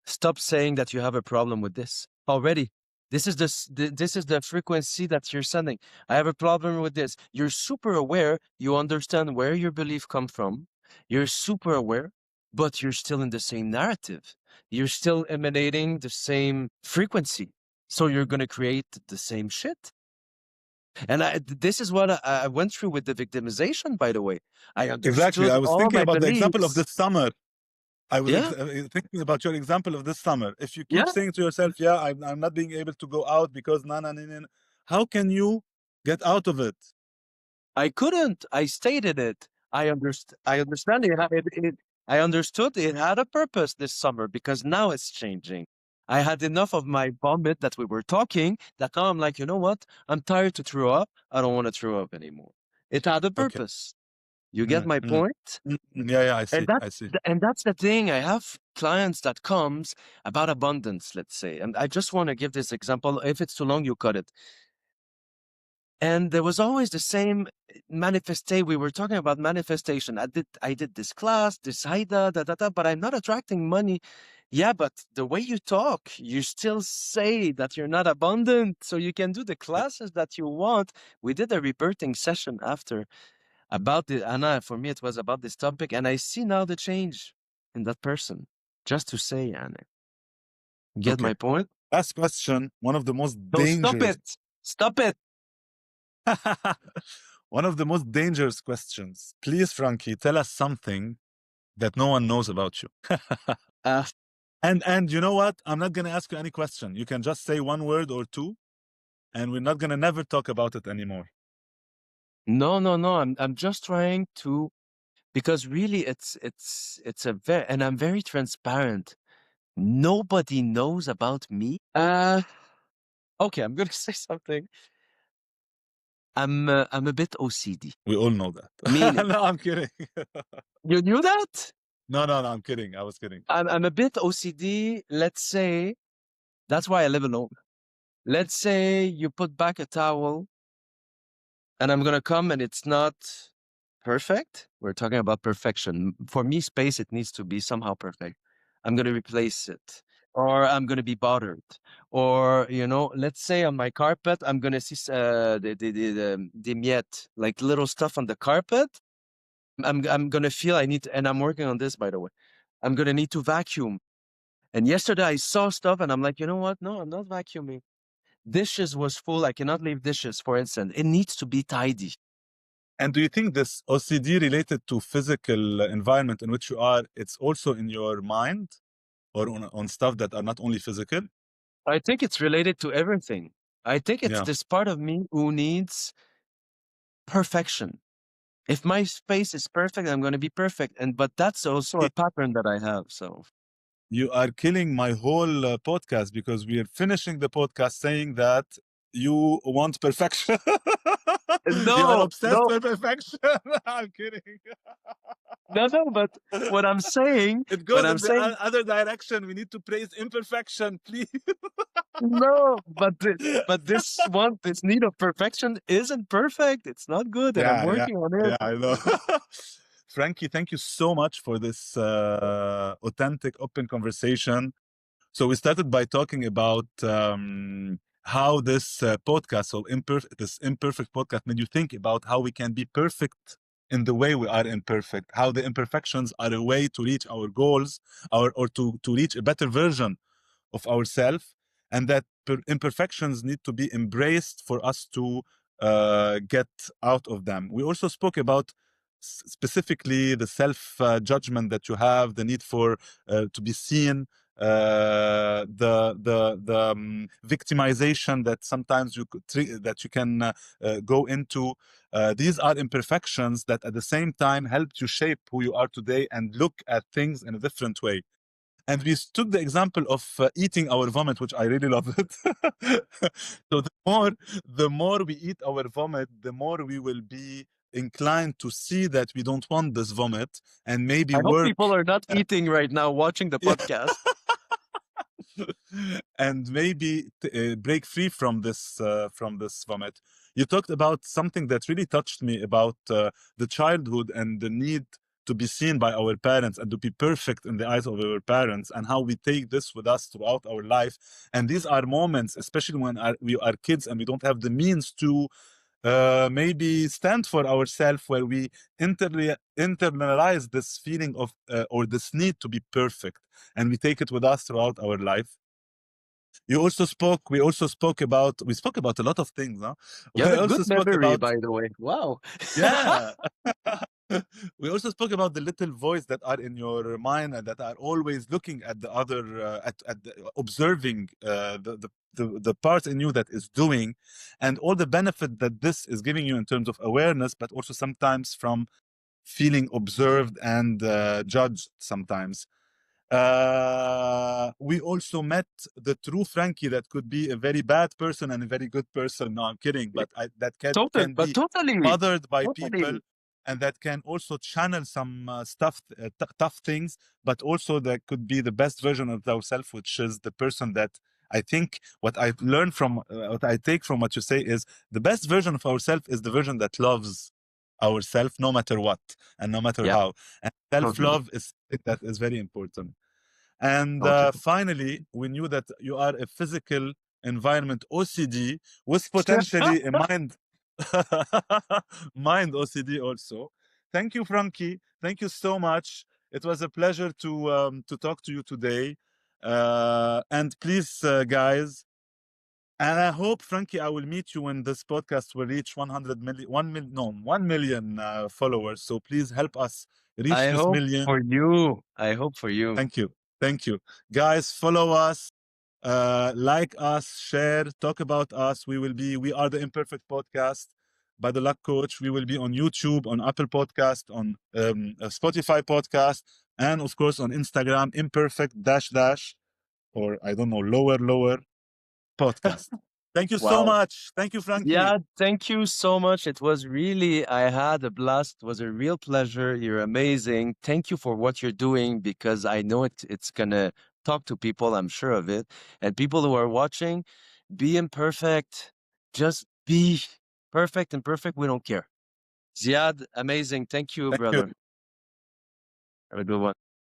[SPEAKER 2] Stop saying that you have a problem with this already. This is this is the frequency that you're sending. I have a problem with this. You're super aware. You understand where your belief come from. You're super aware, but you're still in the same narrative. You're still emanating the same frequency. So you're going to create the same shit. And this is what I went through with the victimization, by the way. I
[SPEAKER 1] Exactly.
[SPEAKER 2] understood
[SPEAKER 1] I was
[SPEAKER 2] all
[SPEAKER 1] thinking
[SPEAKER 2] my
[SPEAKER 1] about the example of
[SPEAKER 2] beliefs.
[SPEAKER 1] this summer. I was
[SPEAKER 2] Yeah.
[SPEAKER 1] thinking about your example of this summer. If you keep
[SPEAKER 2] Yeah.
[SPEAKER 1] saying to yourself, yeah, I'm not being able to go out because how can you get out of it?
[SPEAKER 2] I couldn't. I stated it. I understand I understood it had a purpose this summer because now it's changing. I had enough of my vomit that we were talking that now I'm like, you know what? I'm tired to throw up. I don't want to throw up anymore. It had a
[SPEAKER 1] Okay.
[SPEAKER 2] purpose. You get my point?
[SPEAKER 1] Yeah, I
[SPEAKER 2] And
[SPEAKER 1] see.
[SPEAKER 2] that
[SPEAKER 1] I see.
[SPEAKER 2] and that's the thing. I have clients that comes about abundance, let's say. And I just want to give this example. If it's too long, you cut it. And there was always the same manifestation. We were talking about manifestation. I did this class, this haida, but I'm not attracting money. Yeah, but the way you talk, you still say that you're not abundant, so you can do the classes that you want. We did a rebirthing session after about the Anna. For me, it was about this topic, and I see now the change in that person. Just to say, Anna, get
[SPEAKER 1] Okay.
[SPEAKER 2] my point?
[SPEAKER 1] Last question. One of the most
[SPEAKER 2] No, stop
[SPEAKER 1] dangerous,
[SPEAKER 2] it! Stop it!
[SPEAKER 1] one of the most dangerous questions. Please, Frankie, tell us something that no one knows about you.
[SPEAKER 2] Uh,
[SPEAKER 1] And you know what? I'm not gonna ask you any question. You can just say one word or two, and we're not gonna never talk about it anymore.
[SPEAKER 2] No, no, no. I'm just trying to, because really it's a very, and I'm very transparent. Nobody knows about me. Okay, I'm gonna say something. I'm a bit OCD.
[SPEAKER 1] We all know that.
[SPEAKER 2] Meaning,
[SPEAKER 1] No, I'm kidding.
[SPEAKER 2] you knew that?
[SPEAKER 1] No, no, no, I'm kidding. I was kidding.
[SPEAKER 2] I'm a bit OCD. Let's say that's why I live alone. Let's say you put back a towel, and I'm gonna come, and it's not perfect. We're talking about perfection. For me, space, it needs to be somehow perfect. I'm going to replace it, or I'm going to be bothered. Or, let's say on my carpet, I'm going to see the miette, like little stuff on the carpet. I'm going to feel I need to, and I'm working on this, by the way. I'm going to need to vacuum. And yesterday I saw stuff and I'm like, you know what? No, I'm not vacuuming. Dishes was full. I cannot leave dishes, for instance. It needs to be tidy.
[SPEAKER 1] And do you think this OCD related to physical environment in which you are, it's also in your mind or on stuff that are not only physical?
[SPEAKER 2] I think it's related to everything. I think it's
[SPEAKER 1] Yeah.
[SPEAKER 2] this part of me who needs perfection. If my space is perfect, I'm going to be perfect. But that's also a pattern that I have. So
[SPEAKER 1] You are killing my whole podcast because we are finishing the podcast saying that you want perfection. You are
[SPEAKER 2] no,
[SPEAKER 1] obsessed
[SPEAKER 2] no,
[SPEAKER 1] with perfection. I'm kidding.
[SPEAKER 2] no. But what I'm saying,
[SPEAKER 1] It
[SPEAKER 2] what
[SPEAKER 1] goes
[SPEAKER 2] I'm
[SPEAKER 1] in the
[SPEAKER 2] saying,
[SPEAKER 1] other direction. We need to praise imperfection, please.
[SPEAKER 2] no. This need of perfection isn't perfect. It's not good, and I'm
[SPEAKER 1] Yeah, yeah,
[SPEAKER 2] working on
[SPEAKER 1] yeah,
[SPEAKER 2] it.
[SPEAKER 1] I know. Franky, thank you so much for this authentic, open conversation. So we started by talking about how this podcast, so this imperfect podcast, made you think about how we can be perfect in the way we are imperfect, how the imperfections are a way to reach our goals, or to reach a better version of ourselves, and that imperfections need to be embraced for us to get out of them. We also spoke about specifically the self judgment that you have, the need for to be seen, the victimization that sometimes that you can go into. These are imperfections that at the same time helped you shape who you are today and look at things in a different way. And we took the example of eating our vomit, which I really love it. So the more we eat our vomit, the more we will be inclined to see that we don't want this vomit and maybe
[SPEAKER 2] I hope
[SPEAKER 1] work.
[SPEAKER 2] people are not eating right now, watching the
[SPEAKER 1] Yeah.
[SPEAKER 2] podcast.
[SPEAKER 1] And maybe break free from this vomit. You talked about something that really touched me about the childhood and the need to be seen by our parents and to be perfect in the eyes of our parents, and how we take this with us throughout our life. And these are moments, especially when we are kids and we don't have the means to maybe stand for ourselves, where we internalize this feeling of or this need to be perfect, and we take it with us throughout our life. We spoke about a lot of things, huh?
[SPEAKER 2] You have
[SPEAKER 1] We
[SPEAKER 2] a
[SPEAKER 1] also
[SPEAKER 2] good
[SPEAKER 1] spoke
[SPEAKER 2] memory,
[SPEAKER 1] about,
[SPEAKER 2] by the way. Wow.
[SPEAKER 1] yeah. We also spoke about the little voice that are in your mind and that are always looking at the other, observing the part in you that is doing, and all the benefit that this is giving you in terms of awareness, but also sometimes from feeling observed and judged sometimes. We also met the true Frankie that could be a very bad person and a very good person. No, I'm kidding, but that
[SPEAKER 2] Total,
[SPEAKER 1] can
[SPEAKER 2] but
[SPEAKER 1] be
[SPEAKER 2] totally,
[SPEAKER 1] bothered by people,
[SPEAKER 2] totally.
[SPEAKER 1] and that can also channel some tough things, but also that could be the best version of ourselves, which is the person that I think what I've learned from what I take from what you say is the best version of ourselves is the version that loves ourselves no matter what and no matter
[SPEAKER 2] Yeah,
[SPEAKER 1] how. And self
[SPEAKER 2] totally,
[SPEAKER 1] love is that is very important. And
[SPEAKER 2] totally.
[SPEAKER 1] finally, we knew that you are a physical environment OCD with potentially a mind mind OCD also. Thank you, Frankie. Thank you so much. It was a pleasure to talk to you today. And please, guys, and I hope, Frankie, I will meet you when this podcast will reach 100 million, 1 million, no, 1 million followers. So please help us reach
[SPEAKER 2] I
[SPEAKER 1] this
[SPEAKER 2] hope
[SPEAKER 1] million.
[SPEAKER 2] for you. I hope for you.
[SPEAKER 1] Thank you. Thank you. Guys, follow us, like us, share, talk about us. We are the Imperfect Podcast by the Luck Coach. We will be on YouTube, on Apple Podcast, on Spotify Podcast, and of course on Instagram, imperfect dash dash. or I don't know, lower podcast. Thank you so
[SPEAKER 2] Wow.
[SPEAKER 1] much. Thank you, Frankie.
[SPEAKER 2] Yeah, thank you so much. It was really, I had a blast. It was a real pleasure. You're amazing. Thank you for what you're doing because I know it's gonna talk to people, I'm sure of it. And people who are watching, be imperfect. Just be perfect and perfect. We don't care. Ziad, amazing. Thank you,
[SPEAKER 1] Thank you.
[SPEAKER 2] brother. Have a good one.